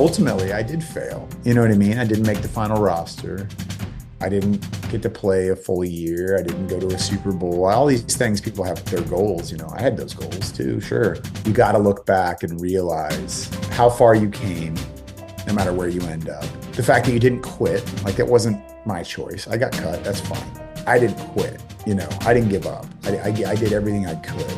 ultimately I did fail. You know what I mean? I didn't make the final roster. I didn't get to play a full year. I didn't go to a Super Bowl. All these things, people have their goals. I had those goals too, sure. You got to look back and realize how far you came, no matter where you end up. The fact that you didn't quit, like it wasn't my choice. I got cut, that's fine. I didn't quit, I didn't give up. I did everything I could.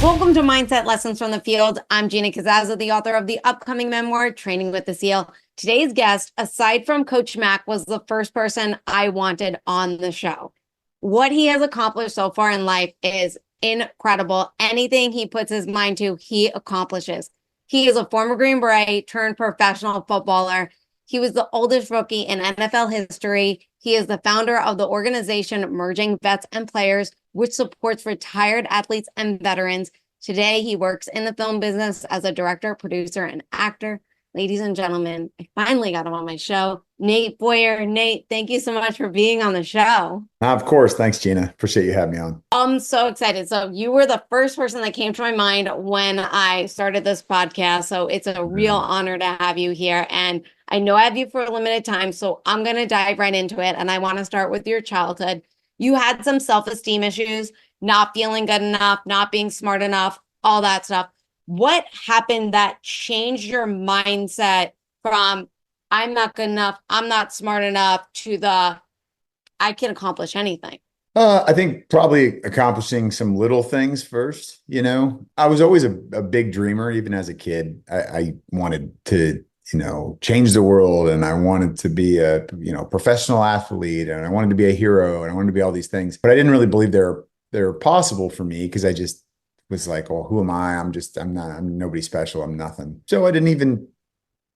Welcome to Mindset Lessons from the Field. I'm Gina Cazazza, the author of the upcoming memoir, Training with the SEAL. Today's guest, aside from Coach Mack, was the first person I wanted on the show. What he has accomplished so far in life is incredible. Anything he puts his mind to, he accomplishes. He is a former Green Beret turned professional footballer. He was the oldest rookie in NFL history. He is the founder of the organization Merging Vets and Players, which supports retired athletes and veterans. Today, he works in the film business as a director, producer, and actor. Ladies and gentlemen, I finally got him on my show. Nate Boyer. Nate, thank you so much for being on the show. Of course. Thanks, Gina. Appreciate you having me on. I'm so excited. So you were the first person that came to my mind when I started this podcast. So it's a real honor to have you here. And I know I have you for a limited time, so I'm going to dive right into it. And I want to start with your childhood. You had some self-esteem issues, not feeling good enough, not being smart enough, all that stuff. What happened that changed your mindset from I'm not good enough, I'm not smart enough to the I can accomplish anything? I think probably accomplishing some little things first. I was always a big dreamer, even as a kid. I wanted to change the world, and I wanted to be a, professional athlete, and I wanted to be a hero, and I wanted to be all these things, but I didn't really believe they're possible for me because I just was like, well, who am I? I'm nobody special. I'm nothing. So I didn't even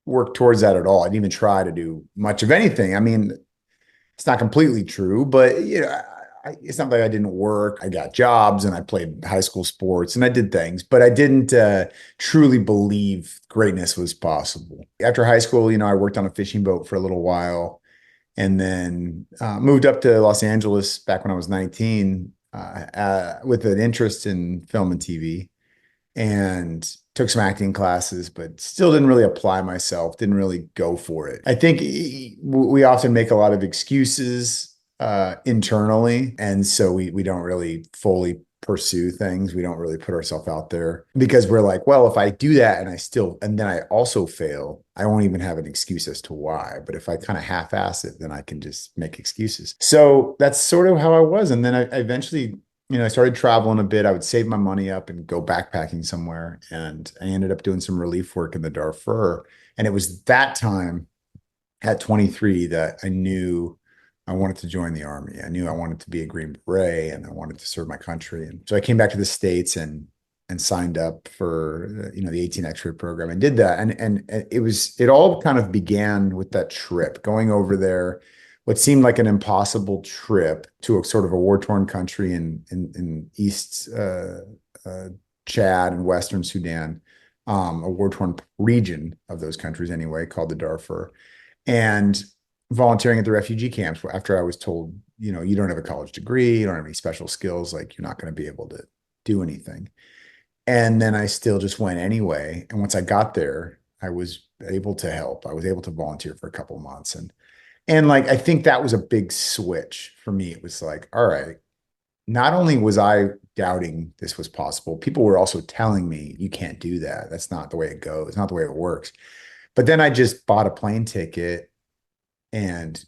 work towards that at all. I didn't even try to do much of anything. I mean, it's not completely true, but it's not like I didn't work. I got jobs and I played high school sports and I did things, but I didn't truly believe greatness was possible. After high school, I worked on a fishing boat for a little while and then moved up to Los Angeles back when I was 19 with an interest in film and TV, and took some acting classes, but still didn't really apply myself, didn't really go for it. I think we often make a lot of excuses internally. And so we don't really fully pursue things. We don't really put ourselves out there because we're like, well, if I do that and then I also fail, I won't even have an excuse as to why. But if I kind of half-ass it, then I can just make excuses. So that's sort of how I was. And then I eventually, I started traveling a bit. I would save my money up and go backpacking somewhere. And I ended up doing some relief work in the Darfur. And it was that time at 23 that I knew I wanted to join the Army. I knew I wanted to be a Green Beret and I wanted to serve my country. And so I came back to the States and signed up for the 18 X-ray program and did that. And it all kind of began with that trip, going over there, what seemed like an impossible trip to a sort of a war-torn country in East Chad and Western Sudan, a war-torn region of those countries anyway, called the Darfur. And volunteering at the refugee camps after I was told, you don't have a college degree, you don't have any special skills, like you're not going to be able to do anything. And then I still just went anyway. And once I got there, I was able to help. I was able to volunteer for a couple of months. And like, I think that was a big switch for me. It was like, all right, not only was I doubting this was possible, people were also telling me, you can't do that. That's not the way it goes. It's not the way it works. But then I just bought a plane ticket and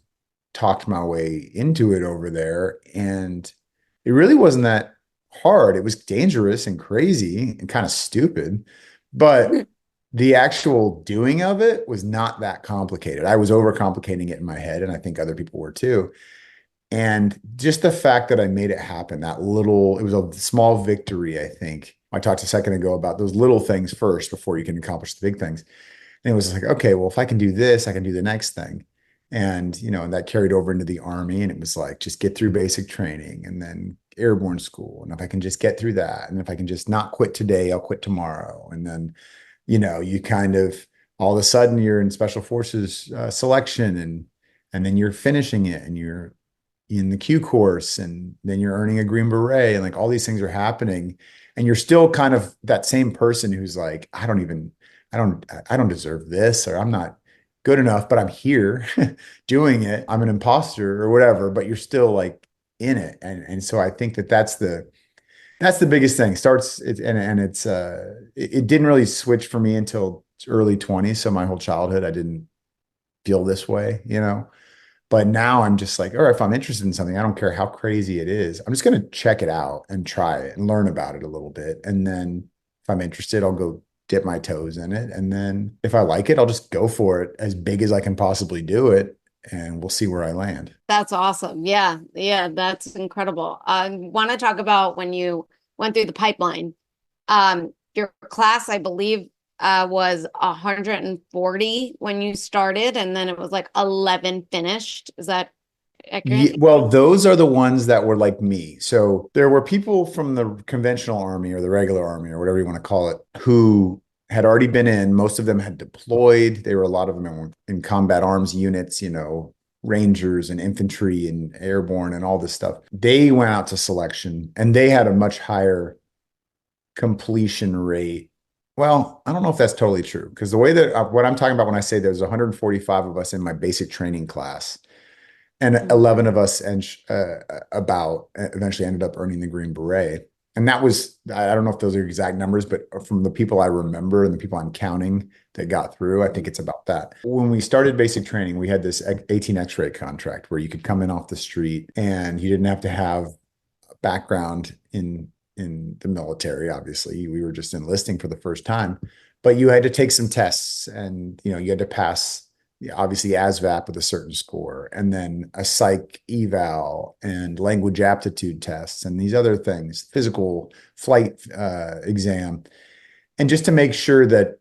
talked my way into it over there. And it really wasn't that hard. It was dangerous and crazy and kind of stupid, but the actual doing of it was not that complicated. I was overcomplicating it in my head, and I think other people were too. And just the fact that I made it happen, it was a small victory, I think. I talked a second ago about those little things first before you can accomplish the big things. And it was like, okay, well, if I can do this, I can do the next thing. And, and that carried over into the Army, and it was like, just get through basic training and then airborne school. And if I can just get through that, and if I can just not quit today, I'll quit tomorrow. And then, you kind of, all of a sudden you're in special forces selection and then you're finishing it and you're in the Q course, and then you're earning a Green Beret, and like all these things are happening, and you're still kind of that same person who's like, I don't deserve this, or I'm not good enough, but I'm here doing it. I'm an imposter or whatever, but you're still like in it. And so I think that that's the biggest thing. Starts it, and it's it didn't really switch for me until early 20s. So my whole childhood, I didn't feel this way, you know. But now I'm just like, or if I'm interested in something, I don't care how crazy it is. I'm just going to check it out and try it and learn about it a little bit. And then if I'm interested, I'll go dip my toes in it. And then if I like it, I'll just go for it as big as I can possibly do it. And we'll see where I land. That's awesome. Yeah, yeah, that's incredible. I want to talk about when you went through the pipeline. Your class, I believe, was 140 when you started, and then it was like 11 finished. Is that Yeah, accurate? well, those are the ones that were like me. So there were people from the conventional army or the regular army or whatever you want to call it who had already been in. Most of them had deployed. They were a lot of them in combat arms units, you know, Rangers and infantry and airborne and all this stuff. They went out to selection and they had a much higher completion rate. Well, I don't know if that's totally true because the way that what I'm talking about when I say there's 145 of us in my basic training class and Mhm. 11 of us and about eventually ended up earning the Green Beret. And that was, I don't know if those are exact numbers, but from the people I remember and the people I'm counting that got through, I think it's about that. When we started basic training, we had this 18 X-ray contract where you could come in off the street and you didn't have to have a background in the military. Obviously, we were just enlisting for the first time, but you had to take some tests and, you know, you had to pass obviously ASVAB with a certain score, and then a psych eval and language aptitude tests and these other things, physical flight exam, and just to make sure that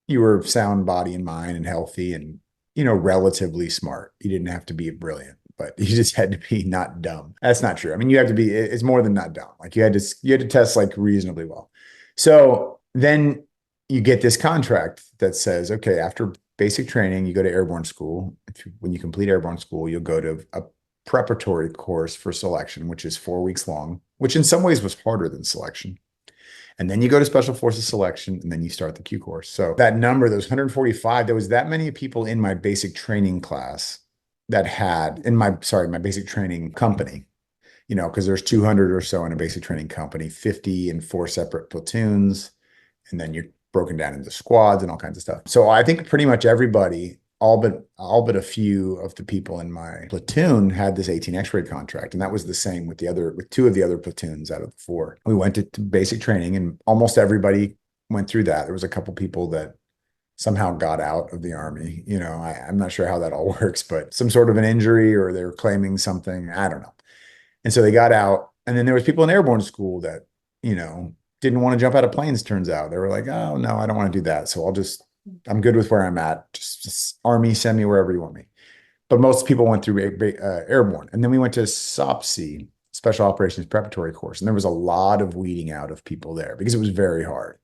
you were sound body and mind and healthy and, you know, relatively smart. You didn't have to be brilliant, but you just had to be not dumb. That's not true. I mean, you have to be, it's more than not dumb. Like you had to test like reasonably well. So then you get this contract that says, okay, after basic training, you go to airborne school. When you complete airborne school, you'll go to a preparatory course for selection, which is 4 weeks long, which in some ways was harder than selection. And then you go to special forces selection and then you start the Q course. So that number, those 145, there was that many people in my basic training class that had in my, sorry, my basic training company, you know, because there's 200 or so in a basic training company, 50 in 4 separate platoons, and then you're broken down into squads and all kinds of stuff. So I think pretty much everybody, all but a few of the people in my platoon had this 18 X-ray contract, and that was the same with two of the other platoons out of the four. We went to basic training, and almost everybody went through that. There was a couple people that somehow got out of the army. You know, I'm not sure how that all works, but some sort of an injury or they were claiming something. I don't know. And so they got out. And then there was people in airborne school that, you know, didn't want to jump out of planes, turns out. They were like, oh, no, I don't want to do that. So I'm good with where I'm at. Just Army, send me wherever you want me. But most people went through airborne. And then we went to SOPC, Special Operations Preparatory Course. And there was a lot of weeding out of people there because it was very hard.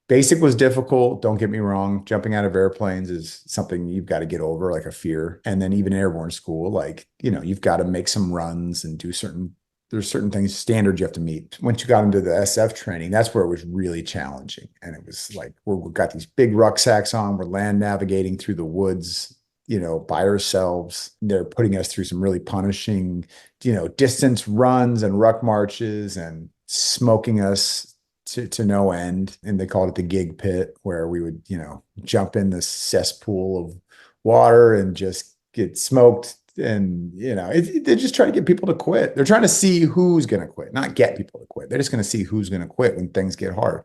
Basic was difficult. Don't get me wrong. Jumping out of airplanes is something you've got to get over, like a fear. And then even airborne school, like, you know, you've got to make some runs and there's certain things, standards you have to meet. Once you got into the SF training, that's where it was really challenging. And it was like, we've got these big rucksacks on, we're land navigating through the woods, you know, by ourselves. They're putting us through some really punishing, you know, distance runs and ruck marches and smoking us to no end. And they called it the gig pit, where we would, you know, jump in this cesspool of water and just get smoked. And, you know, they're just trying to get people to quit. They're trying to see who's going to quit, not get people to quit. They're just going to see who's going to quit when things get hard,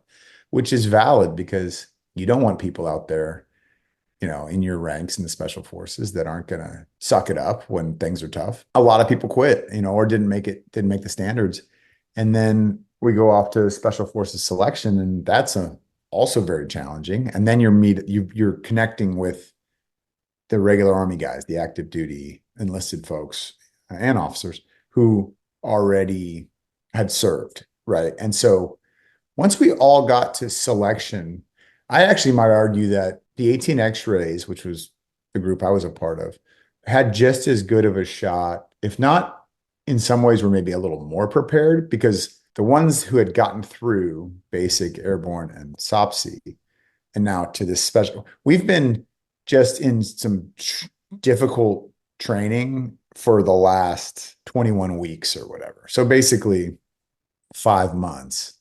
which is valid because you don't want people out there, you know, in your ranks in the special forces that aren't going to suck it up when things are tough. A lot of people quit, you know, or didn't make the standards. And then we go off to special forces selection, and that's also very challenging. And then you're connecting with the regular Army guys, the active duty enlisted folks and officers who already had served, right? And so once we all got to selection, I actually might argue that the 18 X-rays, which was the group I was a part of, had just as good of a shot, if not in some ways were maybe a little more prepared because the ones who had gotten through basic airborne and SOPSI and now to this special, we've been just in some difficult training for the last 21 weeks or whatever. So basically 5 months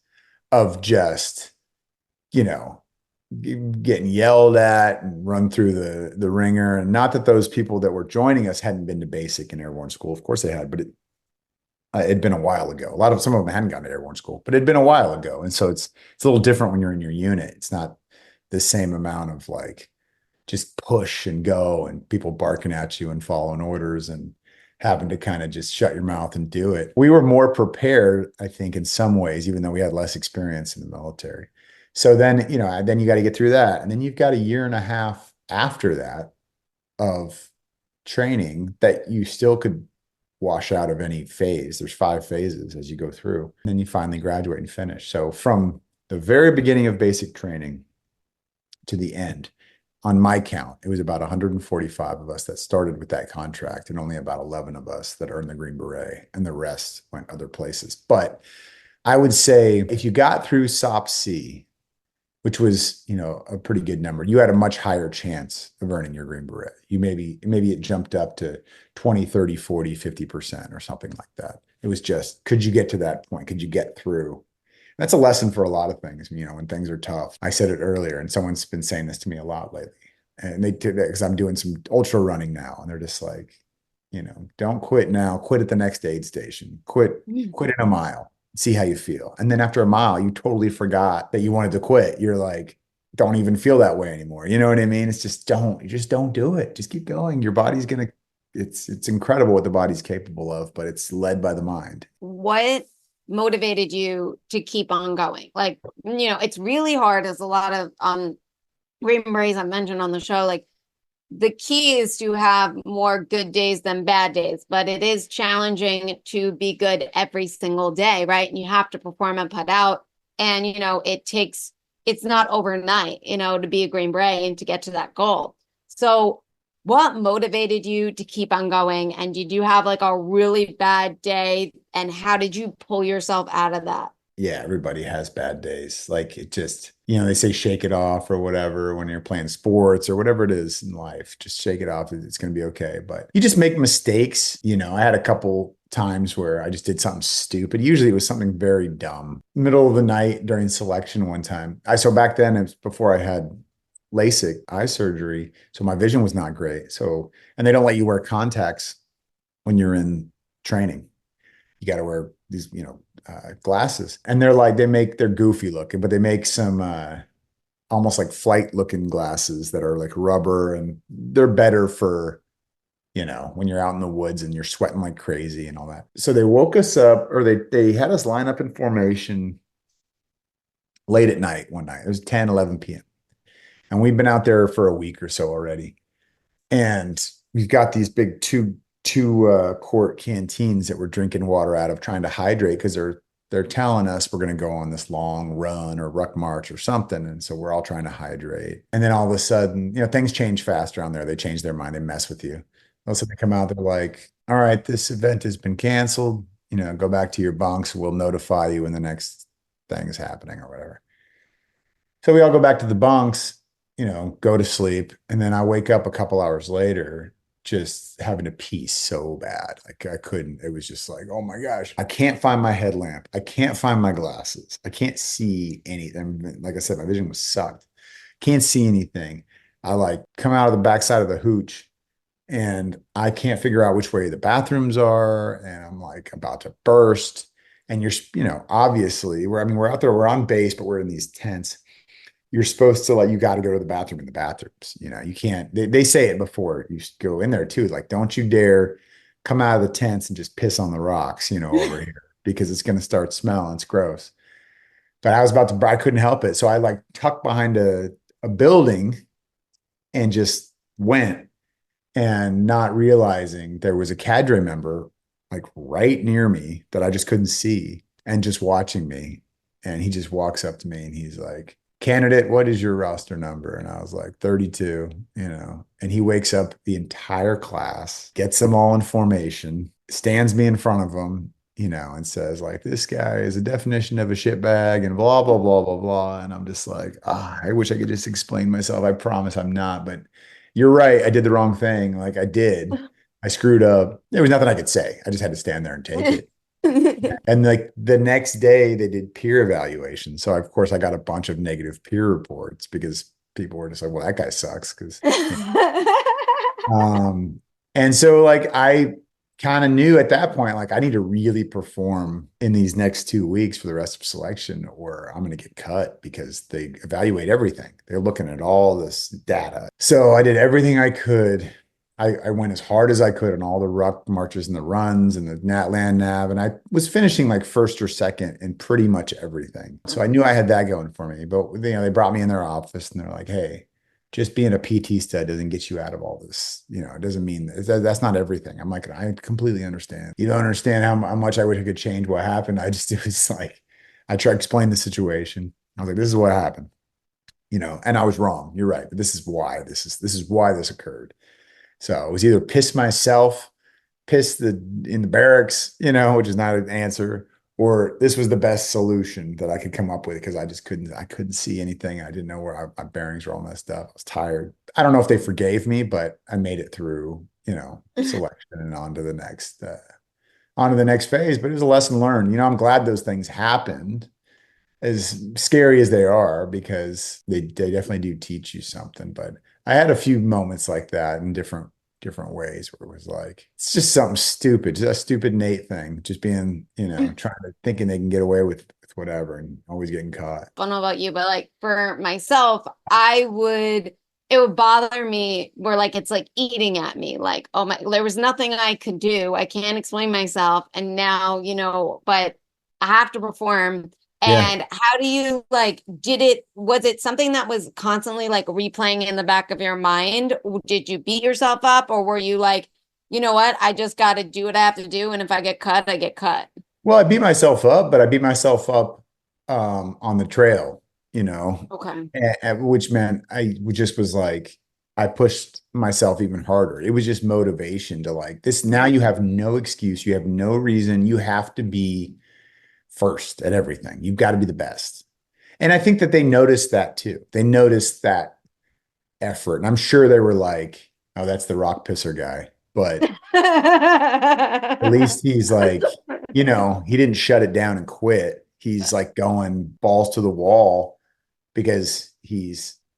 of just, you know, getting yelled at and run through the ringer. And not that those people that were joining us hadn't been to basic and airborne school. Of course they had, but it'd been a while ago. Some of them hadn't gone to airborne school, but it'd been a while ago. And so it's a little different when you're in your unit. It's not the same amount of like just push and go and people barking at you and following orders and having to kind of just shut your mouth and do it. We were more prepared, I think, in some ways, even though we had less experience in the military. So then, then you got to get through that. And then you've got a year and a half after that of training that you still could wash out of any phase. There's 5 phases as you go through. And then you finally graduate and finish. So from the very beginning of basic training to the end, on my count, it was about 145 of us that started with that contract and only about 11 of us that earned the Green Beret, and the rest went other places. But I would say if you got through SOP-C, which was, a pretty good number, you had a much higher chance of earning your Green Beret. Maybe it jumped up to 20, 30, 40, 50% or something like that. It was just, could you get to that point? Could you get through? That's a lesson for a lot of things, when things are tough. I said it earlier, and someone's been saying this to me a lot lately. And they did that because I'm doing some ultra running now, and they're just like, don't quit now. Quit at the next aid station. Quit in a mile. See how you feel. And then after a mile, you totally forgot that you wanted to quit. You're like, don't even feel that way anymore. You know what I mean? It's just you just don't do it. Just keep going. Your body's gonna, it's incredible what the body's capable of, but it's led by the mind. What motivated you to keep on going? Like, it's really hard, as a lot of Green Berets I've mentioned on the show. Like, the key is to have more good days than bad days, but it is challenging to be good every single day, right? And you have to perform and put out. And, it's not overnight, to be a Green Beret and to get to that goal. So what motivated you to keep on going? And did you have like a really bad day? And how did you pull yourself out of that? Yeah, everybody has bad days. Like it just, they say shake it off or whatever when you're playing sports or whatever it is in life. Just shake it off. It's going to be okay. But you just make mistakes. I had a couple times where I just did something stupid. Usually it was something very dumb. Middle of the night during selection one time. So back then, it was before I had LASIK eye surgery. So my vision was not great. So, and they don't let you wear contacts when you're in training. You got to wear these, glasses. And they're goofy looking, but they make some almost like flight looking glasses that are like rubber, and they're better for, when you're out in the woods and you're sweating like crazy and all that. So they woke us up, or they had us line up in formation late at night one night. It was 10, 11 p.m. And we've been out there for a week or so already. And we've got these big two quart canteens that we're drinking water out of, trying to hydrate, because they're telling us we're going to go on this long run or ruck march or something. And so we're all trying to hydrate. And then all of a sudden, things change fast around there. They change their mind. They mess with you. All of a sudden they come out, they're like, all right, this event has been canceled. Go back to your bunks. We'll notify you when the next thing is happening or whatever. So we all go back to the bunks, go to sleep. And then I wake up a couple hours later, just having to pee so bad. Like I couldn't, it was just like, oh my gosh, I can't find my headlamp. I can't find my glasses. I can't see anything. Like I said, my vision was sucked. Can't see anything. I like come out of the backside of the hooch and I can't figure out which way the bathrooms are. And I'm like about to burst. And obviously we're out there, we're on base, but we're in these tents. You're supposed to you got to go to the bathroom in the bathrooms. You can't, they say it before you go in there too. Like, don't you dare come out of the tents and just piss on the rocks, over here, because it's going to start smelling. It's gross. But I couldn't help it. So I tucked behind a building and just went, and not realizing there was a cadre member right near me that I just couldn't see, and just watching me. And he just walks up to me and he's like, candidate, what is your roster number? And I was like, 32, and he wakes up the entire class, gets them all in formation, stands me in front of him, and says like, this guy is a definition of a shitbag and blah, blah, blah, blah, blah. And I'm just like, I wish I could just explain myself. I promise I'm not, but you're right. I did the wrong thing. Like I did. I screwed up. There was nothing I could say. I just had to stand there and take it. And like the next day they did peer evaluation. So of course I got a bunch of negative peer reports because people were just like, well, that guy sucks. Um, and so like I kind of knew at that point, like I need to really perform in these next 2 weeks for the rest of selection, or I'm going to get cut because they evaluate everything. They're looking at all this data. So I did everything I could. I went as hard as I could on all the ruck marches and the runs and the nat land nav, and I was finishing like first or second in pretty much everything. So I knew I had that going for me. But they brought me in their office and they're like, "Hey, just being a PT stud doesn't get you out of all this. It doesn't mean that's not everything." I'm like, I completely understand. You don't understand how much I wish I could change what happened. It was like, I tried to explain the situation. I was like, this is what happened, and I was wrong. You're right. But this is why this occurred. So it was either piss myself, piss in the barracks, which is not an answer, or this was the best solution that I could come up with because I couldn't see anything. I didn't know where my bearings were all messed up. I was tired. I don't know if they forgave me, but I made it through, selection and on to the next phase. But it was a lesson learned. I'm glad those things happened, as scary as they are, because they definitely do teach you something. But I had a few moments like that in different ways where it was like, it's just something stupid, just a stupid Nate thing, just being, trying to thinking they can get away with whatever and always getting caught. I don't know about you, but like for myself, it would bother me where like it's like eating at me. Like, oh my, there was nothing I could do. I can't explain myself. And now, but I have to perform. Yeah. And how do you like, was it something that was constantly like replaying in the back of your mind? Did you beat yourself up or were you like, you know what? I just got to do what I have to do. And if I get cut, I get cut. Well, I beat myself up, but I beat myself up on the trail, Okay. which meant I just was like, I pushed myself even harder. It was just motivation to like this. Now you have no excuse. You have no reason. You have to be first at everything. You've got to be the best. And I think that they noticed that too. They noticed that effort. And I'm sure they were like, oh, that's the rock pisser guy. But at least he's like, he didn't shut it down and quit. He's like going balls to the wall because he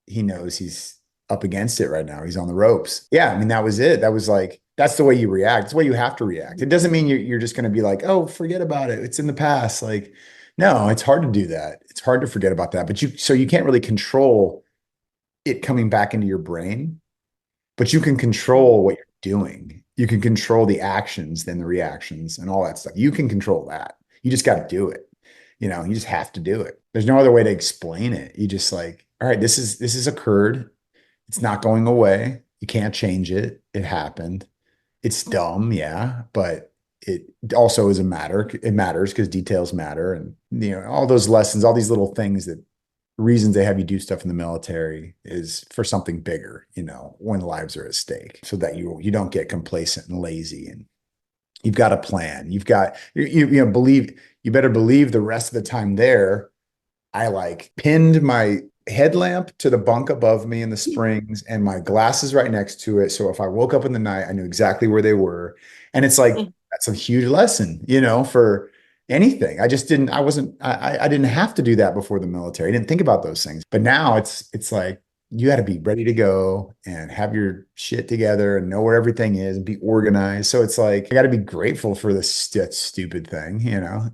knows he's up against it right now. He's on the ropes. Yeah, I mean, that was it. That was like, that's the way you react. It's the way you have to react. It doesn't mean you're just going to be like, oh, forget about it. It's in the past. Like, no, it's hard to do that. It's hard to forget about that. So you can't really control it coming back into your brain, but you can control what you're doing. You can control the actions and the reactions and all that stuff. You can control that. You just got to do it. You just have to do it. There's no other way to explain it. You just like, all right, this has occurred. It's not going away. You can't change it. It happened. It's dumb, yeah, but it also is a matter. It matters because details matter, and all those lessons, all these little things that reasons they have you do stuff in the military is for something bigger, when lives are at stake, so that you don't get complacent and lazy, and you've got a plan. You've got you better believe the rest of the time there, I like pinned my headlamp to the bunk above me in the springs and my glasses right next to it. So if I woke up in the night, I knew exactly where they were. And it's like, that's a huge lesson, for anything. I didn't have to do that before the military. I didn't think about those things. But now it's like, you got to be ready to go and have your shit together and know where everything is and be organized. So it's like, I got to be grateful for this stupid thing, that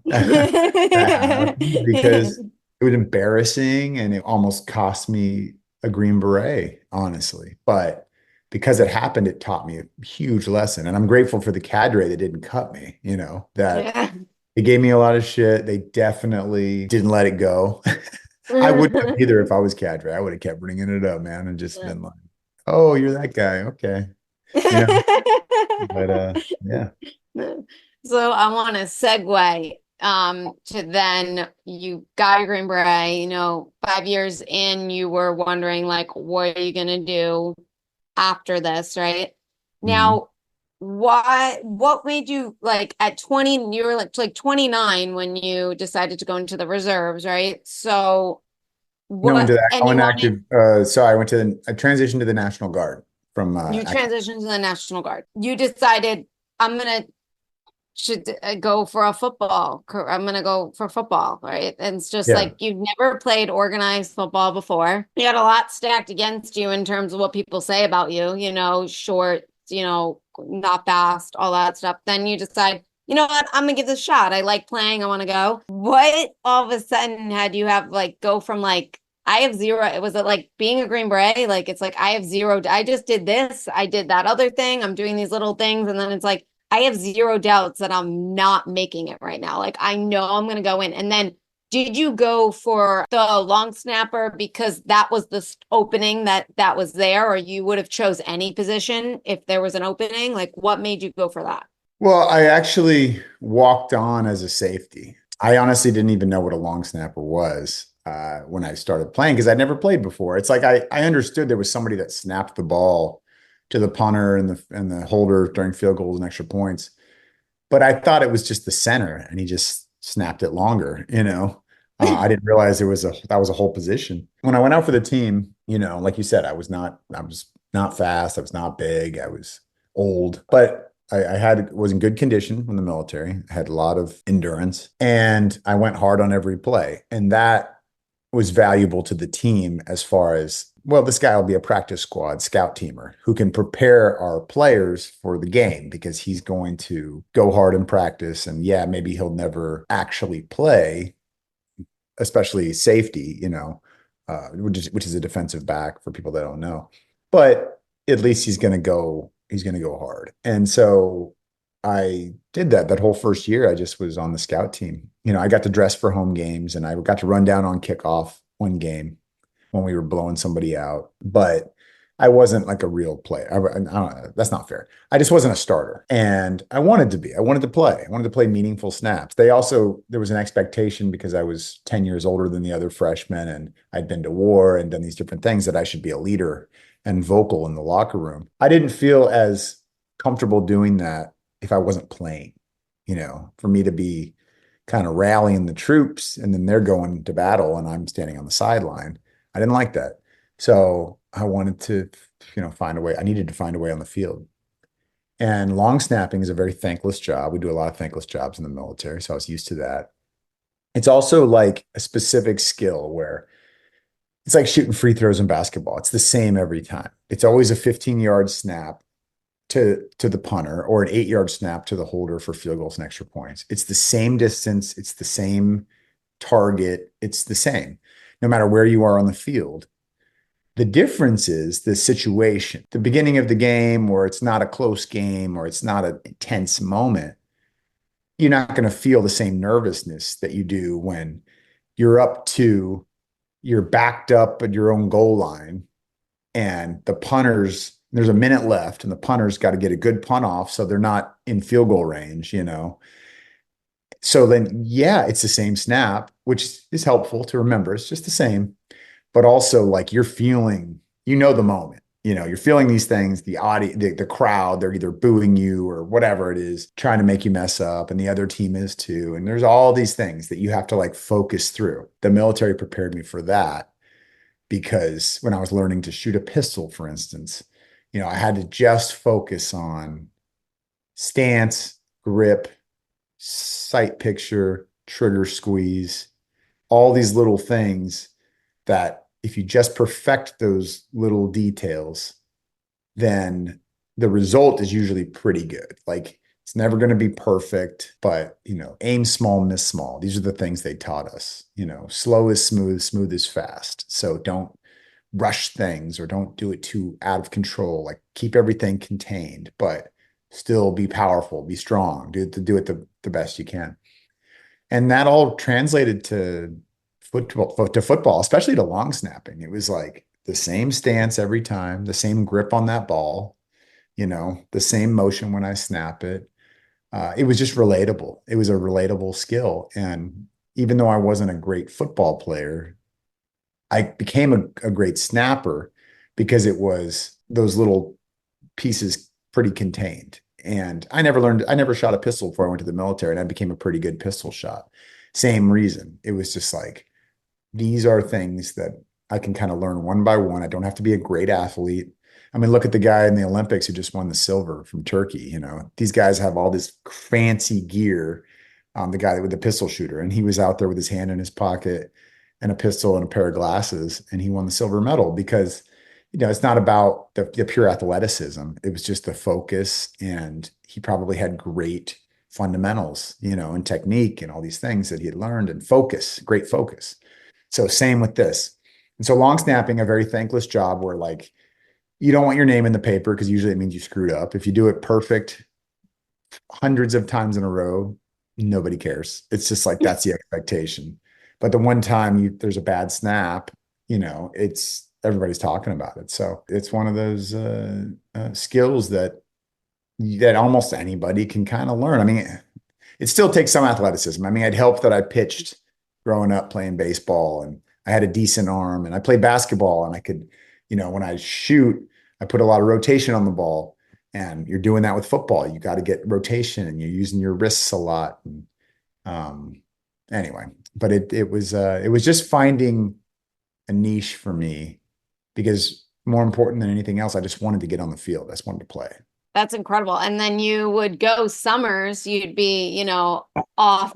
happened, because it was embarrassing and it almost cost me a Green Beret, honestly. But because it happened, it taught me a huge lesson. And I'm grateful for the cadre that didn't cut me, that Yeah. they gave me a lot of shit. They definitely didn't let it go. I wouldn't have either if I was cadre. I would have kept bringing it up, man, and just been like, oh, you're that guy. Okay. You know, but yeah. So I want to segue to then you got your Green Beret, 5 years in, you were wondering like, what are you gonna do after this, right? Mhm. Now, what made you like at 20, you were like 29 when you decided to go into the reserves, right? So No, into that. I and you went wanted, active. So I transitioned to the National Guard from you active. transitioned to the National Guard. You decided I'm gonna should go for a football. I'm gonna go for football, right? And it's just Yeah. like you've never played organized football before. You got a lot stacked against you in terms of what people say about you, short, not fast, all that stuff. Then you decide, you know what, I'm gonna give this a shot. I like playing, I want to go. What all of a sudden had you have like go from like I have zero. Was it like being a Green Beret? Like it's like I have zero. I just did this. I did that other thing. I'm doing these little things, and then it's like I have zero doubts that I'm not making it right now. Like I know I'm going to go in. And then did you go for the long snapper because that was the opening that was there, or you would have chose any position if there was an opening? Like what made you go for that? Well, I actually walked on as a safety. I honestly didn't even know what a long snapper was when I started playing because I'd never played before. It's like I understood there was somebody that snapped the ball to the punter and the holder during field goals and extra points. But I thought it was just the center and he just snapped it longer, you know. I didn't realize that was a whole position. When I went out for the team, like you said, I was not fast, I was not big, I was old, but I was in good condition in the military. I had a lot of endurance and I went hard on every play. And that was valuable to the team as far as, well, this guy will be a practice squad scout teamer who can prepare our players for the game because he's going to go hard in practice. And yeah, maybe he'll never actually play, especially safety, which is a defensive back for people that don't know. But at least he's going to go hard. And so I did that whole first year. I just was on the scout team. I got to dress for home games and I got to run down on kickoff one game when we were blowing somebody out. But I wasn't like a real player. I don't know. That's not fair. I just wasn't a starter. And I wanted to be. I wanted to play. I wanted to play meaningful snaps. There was an expectation because I was 10 years older than the other freshmen and I'd been to war and done these different things that I should be a leader and vocal in the locker room. I didn't feel as comfortable doing that if I wasn't playing, for me to be kind of rallying the troops and then they're going to battle and I'm standing on the sideline. I didn't like that. So I wanted to, find a way. I needed to find a way on the field. And long snapping is a very thankless job. We do a lot of thankless jobs in the military, so I was used to that. It's also like a specific skill where it's like shooting free throws in basketball. It's the same every time. It's always a 15-yard snap to the punter or an 8-yard snap to the holder for field goals and extra points. It's the same distance, it's the same target, it's the same, no matter where you are on the field. The difference is the situation. The beginning of the game, where it's not a close game or it's not an intense moment, you're not going to feel the same nervousness that you do when you're you're backed up at your own goal line and there's a minute left and the punter's got to get a good punt off so they're not in field goal range. So then, yeah, it's the same snap, which is helpful to remember. It's just the same, but also like the moment, you're feeling these things, the audience, the crowd, they're either booing you or whatever it is, trying to make you mess up. And the other team is too. And there's all these things that you have to like focus through. The military prepared me for that because when I was learning to shoot a pistol, for instance, I had to just focus on stance, grip, sight picture, trigger squeeze, all these little things that if you just perfect those little details, then the result is usually pretty good. Like it's never going to be perfect, but aim small, miss small. These are the things they taught us. Slow is smooth, smooth is fast. So don't rush things or don't do it too out of control. Like keep everything contained, but still be powerful, be strong, do it the best you can. And that all translated to football, especially to long snapping. It was like the same stance every time, the same grip on that ball, the same motion when I snap it. It was just relatable. It was a relatable skill. And even though I wasn't a great football player, I became a great snapper because it was those little pieces pretty contained. And I never shot a pistol before I went to the military, and I became a pretty good pistol shot. Same reason. It was just like, these are things that I can kind of learn one by one. I don't have to be a great athlete. I mean, look at the guy in the Olympics who just won the silver from Turkey. You know, these guys have all this fancy gear. The guy with the pistol shooter, and he was out there with his hand in his pocket and a pistol and a pair of glasses, and he won the silver medal because, it's not about the pure athleticism. It was just the focus, and he probably had great fundamentals, and technique and all these things that he had learned, and focus, great focus. So same with this. And so long snapping, a very thankless job where like you don't want your name in the paper because usually it means you screwed up. If you do it perfect hundreds of times in a row, nobody cares. It's just like that's the expectation. But the one time there's a bad snap, it's everybody's talking about it. So it's one of those skills that almost anybody can kind of learn. I mean, it still takes some athleticism. I mean, it helped that I pitched growing up playing baseball, and I had a decent arm, and I played basketball, and I could, when I shoot, I put a lot of rotation on the ball, and you're doing that with football. You got to get rotation, and you're using your wrists a lot. And, anyway, but it was just finding a niche for me because more important than anything else, I just wanted to get on the field. I just wanted to play. That's incredible. And then you would go summers, you'd be, off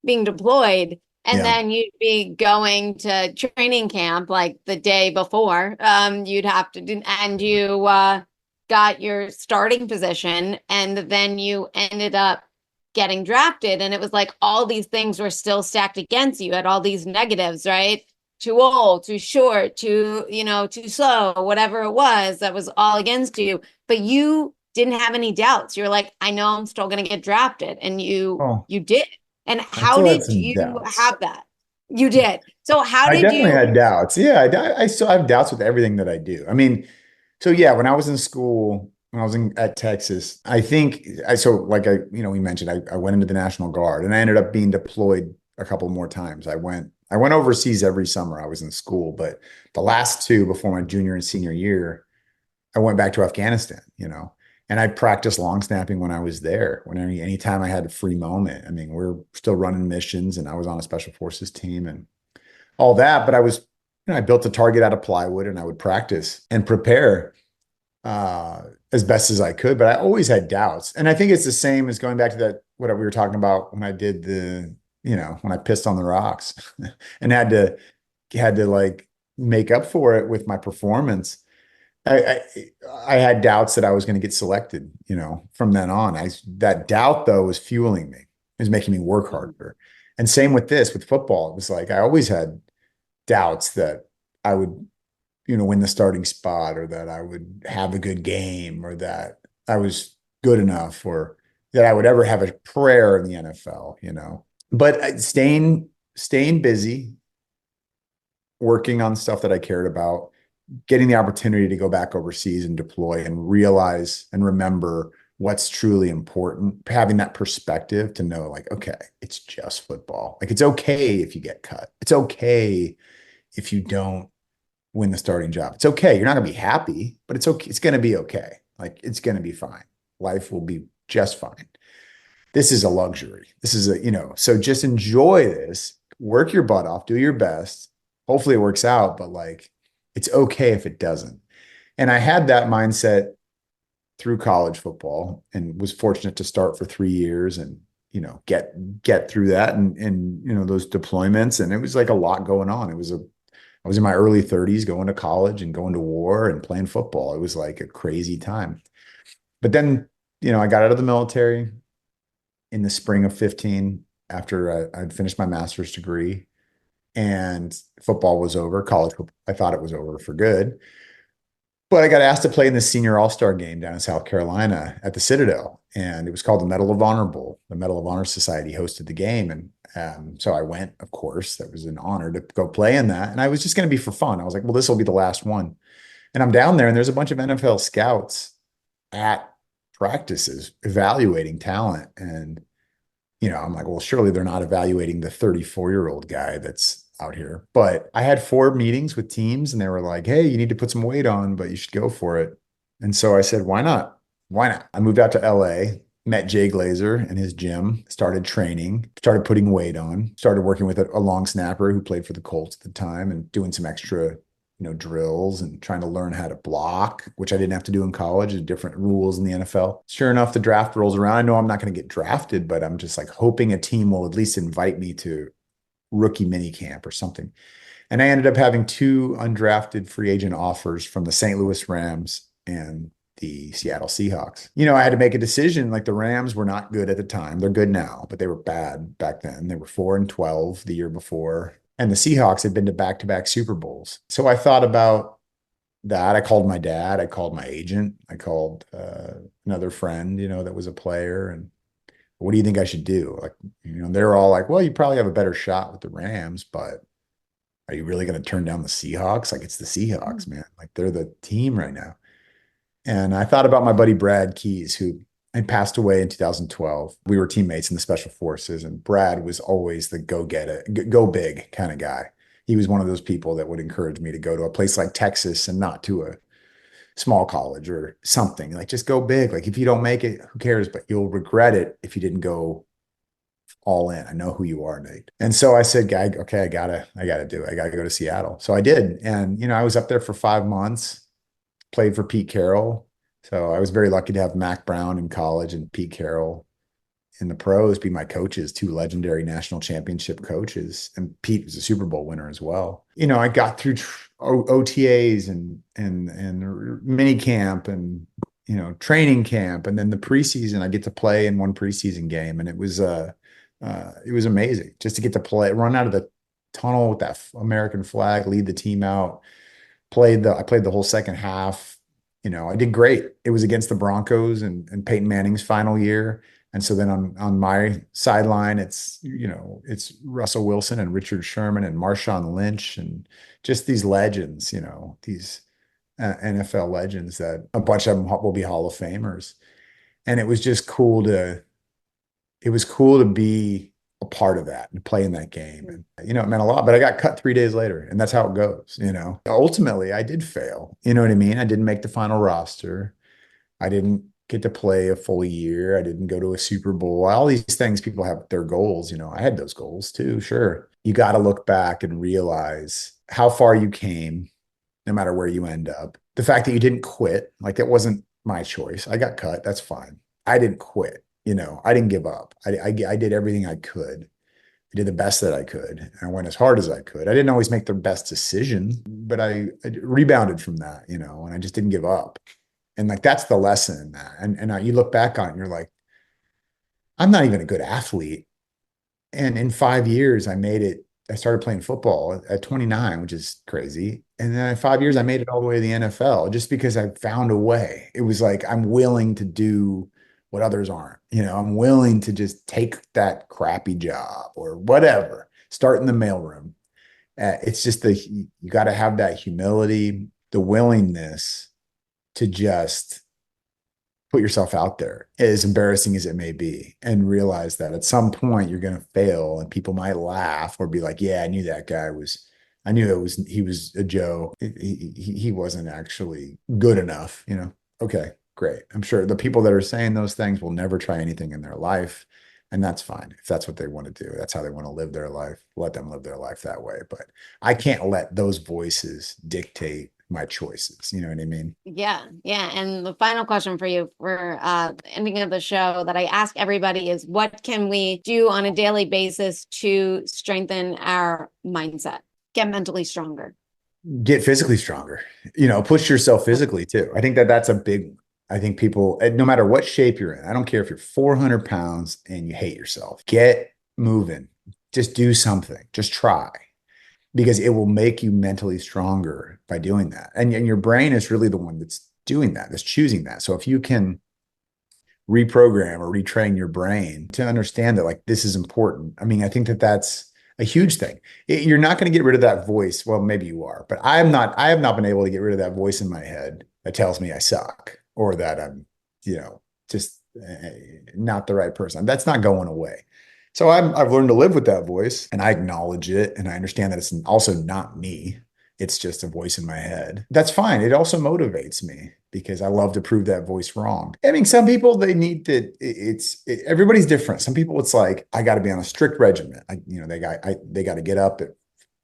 being deployed, and Yeah. then you'd be going to training camp like the day before. You'd have to do, and you got your starting position, and then you ended up getting drafted. And it was like all these things were still stacked against you, you had all these negatives, right? Too old, too short, too slow, whatever it was that was all against you. But you didn't have any doubts. You're like, I know I'm still going to get drafted. And you Oh, you did. And I how still had did some you doubts. have that? You did. So how I did definitely you had doubts. Yeah, I still have doubts with everything that I do. I mean, so yeah, when I was in school, when I was at Texas, I think like we mentioned, I went into the National Guard, and I ended up being deployed a couple more times. I went overseas every summer I was in school, but the last two before my junior and senior year, I went back to Afghanistan, and I practiced long snapping when I was there. Anytime I had a free moment. I mean, we're still running missions, and I was on a special forces team and all that. But I built a target out of plywood, and I would practice and prepare as best as I could. But I always had doubts. And I think it's the same as going back to that, what we were talking about when I did when I pissed on the rocks and had to like make up for it with my performance. I, I had doubts that I was going to get selected, from then on. That doubt though was fueling me. It was making me work harder. And same with with football. It was like I always had doubts that I would, win the starting spot, or that I would have a good game, or that I was good enough, or that I would ever have a prayer in the NFL. But staying busy, working on stuff that I cared about, getting the opportunity to go back overseas and deploy and realize and remember what's truly important, having that perspective to know like, okay, it's just football. Like it's okay if you get cut. It's okay if you don't win the starting job. It's okay. You're not going to be happy, but it's okay. It's going to be okay. Like it's going to be fine. Life will be just fine. This is a luxury. This is so just enjoy this, work your butt off, do your best. Hopefully it works out, but like, it's okay if it doesn't. And I had that mindset through college football, and was fortunate to start for 3 years and, get through that, and, those deployments. And it was like a lot going on. I was in my early 30s going to college and going to war and playing football. It was like a crazy time. But then, I got out of the military in the spring of 15 after I'd finished my master's degree, and football was over. College football, I thought it was over for good. But I got asked to play in the senior all-star game down in South Carolina at the Citadel. And it was called the Medal of Honor Bowl. The Medal of Honor Society hosted the game. And so I went, of course. That was an honor to go play in that. And I was just going to be for fun. I was like, well, this will be the last one. And I'm down there, and there's a bunch of NFL scouts at practices evaluating talent. And, I'm like, well, surely they're not evaluating the 34-year-old guy that's out here. But I had 4 meetings with teams, and they were like, hey, you need to put some weight on, but you should go for it. And so I said, why not? Why not? I moved out to LA, met Jay Glazer in his gym, started training, started putting weight on, started working with a long snapper who played for the Colts at the time and doing some extra, drills and trying to learn how to block, which I didn't have to do in college. There's different rules in the NFL. Sure enough, the draft rolls around. I know I'm not going to get drafted, but I'm just like hoping a team will at least invite me to rookie mini camp or something. And I ended up having two undrafted free agent offers from the St. Louis Rams and the Seattle Seahawks. I had to make a decision. Like the Rams were not good at the time. They're good now, but they were bad back then. They were 4-12 the year before. And the Seahawks had been to back-to-back Super Bowls. So I thought about that. I called my dad. I called my agent. I called another friend, that was a player. And what do you think I should do? Like, they're all like, well, you probably have a better shot with the Rams, but are you really going to turn down the Seahawks? Like it's the Seahawks, man. Like they're the team right now. And I thought about my buddy Brad Keys, who had passed away in 2012. We were teammates in the special forces, and Brad was always the go get it, go big kind of guy. He was one of those people that would encourage me to go to a place like Texas and not to a small college or something. Like just go big. Like if you don't make it, who cares? But you'll regret it if you didn't go all in. I know who you are, Nate. And so I said, guy, okay, I gotta do it. I gotta go to Seattle. So I did. And, I was up there for 5 months, played for Pete Carroll. So I was very lucky to have Mac Brown in college and Pete Carroll in the pros be my coaches, two legendary national championship coaches. And Pete was a Super Bowl winner as well. I got through OTAs and mini camp and training camp, and then the preseason. I get to play in one preseason game, and it was amazing just to get to play, run out of the tunnel with that American flag, lead the team out. I played the whole second half. I did great. It was against the Broncos and Peyton Manning's final year. And so then on my sideline, it's Russell Wilson and Richard Sherman and Marshawn Lynch and just these legends, these NFL legends that a bunch of them will be Hall of Famers. And it was cool to be a part of that and play in that game. And, it meant a lot, but I got cut 3 days later, and that's how it goes. Ultimately, I did fail. You know what I mean? I didn't make the final roster. I didn't get to play a full year. I didn't go to a Super Bowl. All these things, people have their goals. I had those goals too. Sure. You got to look back and realize how far you came, no matter where you end up. The fact that you didn't quit, like that wasn't my choice. I got cut. That's fine. I didn't quit. I didn't give up. I did everything I could. I did the best that I could. I went as hard as I could. I didn't always make the best decision, but I rebounded from that, and I just didn't give up. And like that's the lesson in that. And you look back on it and you're like, I'm not even a good athlete. And in 5 years, I made it. I started playing football at 29, which is crazy. And then in 5 years, I made it all the way to the NFL just because I found a way. It was like I'm willing to do what others aren't. I'm willing to just take that crappy job or whatever, start in the mailroom. It's just you got to have that humility, the willingness to just put yourself out there, as embarrassing as it may be, and realize that at some point you're going to fail and people might laugh or be like, yeah, I knew he was a Joe. He wasn't actually good enough. Okay, great. I'm sure the people that are saying those things will never try anything in their life. And that's fine. If that's what they want to do, that's how they want to live their life. Let them live their life that way. But I can't let those voices dictate my choices. You know what I mean? Yeah, yeah. And the final question for you for the ending of the show that I ask everybody is what can we do on a daily basis to strengthen our mindset, get mentally stronger? Get physically stronger, push yourself physically too. I think that's a big one. I think people, no matter what shape you're in, I don't care if you're 400 pounds and you hate yourself, get moving, just do something, just try, because it will make you mentally stronger by doing that. And your brain is really the one that's doing that, that's choosing that. So if you can reprogram or retrain your brain to understand that like this is important, I mean, I think that's a huge thing. You're not going to get rid of that voice. Well, maybe you are, but I have not been able to get rid of that voice in my head that tells me I suck or that I'm, just not the right person. That's not going away. So I've learned to live with that voice and I acknowledge it. And I understand that it's also not me. it's just a voice in my head. That's fine. It also motivates me because I love to prove that voice wrong. I mean, some people they need to. Everybody's different. Some people it's like I got to be on a strict regimen. They got to get up at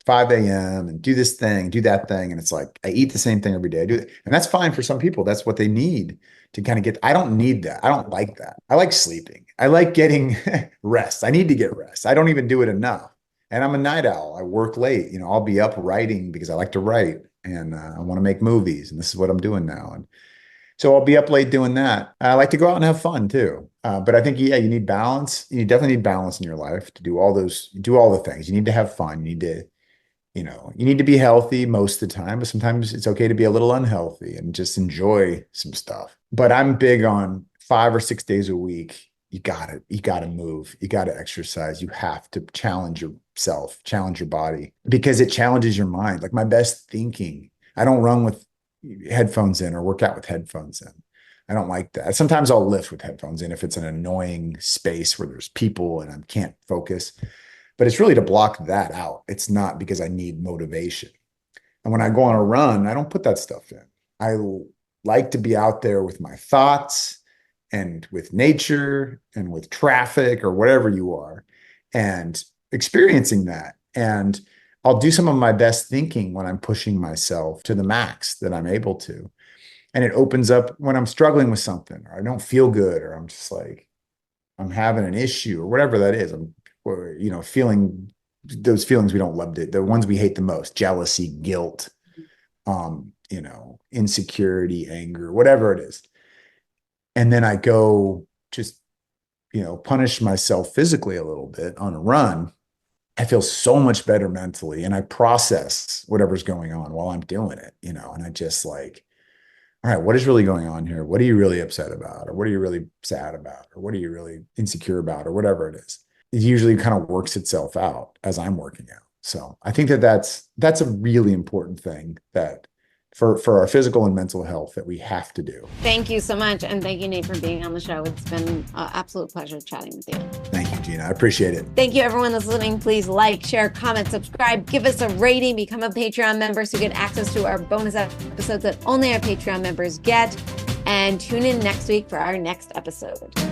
5 a.m. and do this thing, do that thing, and it's like I eat the same thing every day. I do it, and that's fine for some people. That's what they need to kind of get. I don't need that. I don't like that. I like sleeping. I like getting rest. I need to get rest. I don't even do it enough. And I'm a night owl. I work late. I'll be up writing because I like to write and I want to make movies. And this is what I'm doing now. And so I'll be up late doing that. I like to go out and have fun too. But I think, yeah, you need balance. You definitely need balance in your life to do all the things. You need to have fun. You need to be healthy most of the time, but sometimes it's okay to be a little unhealthy and just enjoy some stuff. But I'm big on 5 or 6 days a week. You gotta move. You gotta exercise. You have to challenge yourself, challenge your body because it challenges your mind. Like my best thinking, I don't run with headphones in or work out with headphones in. I don't like that. Sometimes I'll lift with headphones in if it's an annoying space where there's people and I can't focus. But it's really to block that out. It's not because I need motivation. And when I go on a run, I don't put that stuff in. I like to be out there with my thoughts and with nature and with traffic or whatever you are and experiencing that. And I'll do some of my best thinking when I'm pushing myself to the max that I'm able to. And it opens up when I'm struggling with something or I don't feel good or I'm just like, I'm having an issue or whatever that is. Feeling those feelings we don't love, the ones we hate the most, jealousy, guilt, insecurity, anger, whatever it is. And then I go just, punish myself physically a little bit on a run. I feel so much better mentally and I process whatever's going on while I'm doing it, and I just like, all right, what is really going on here? What are you really upset about? Or what are you really sad about? Or what are you really insecure about? Or whatever it is. It usually kind of works itself out as I'm working out. So I think that's a really important thing that for our physical and mental health that we have to do. Thank you so much. And thank you, Nate, for being on the show. It's been an absolute pleasure chatting with you. Thank you, Gina. I appreciate it. Thank you, everyone that's listening. Please like, share, comment, subscribe, give us a rating, become a Patreon member so you get access to our bonus episodes that only our Patreon members get. And tune in next week for our next episode.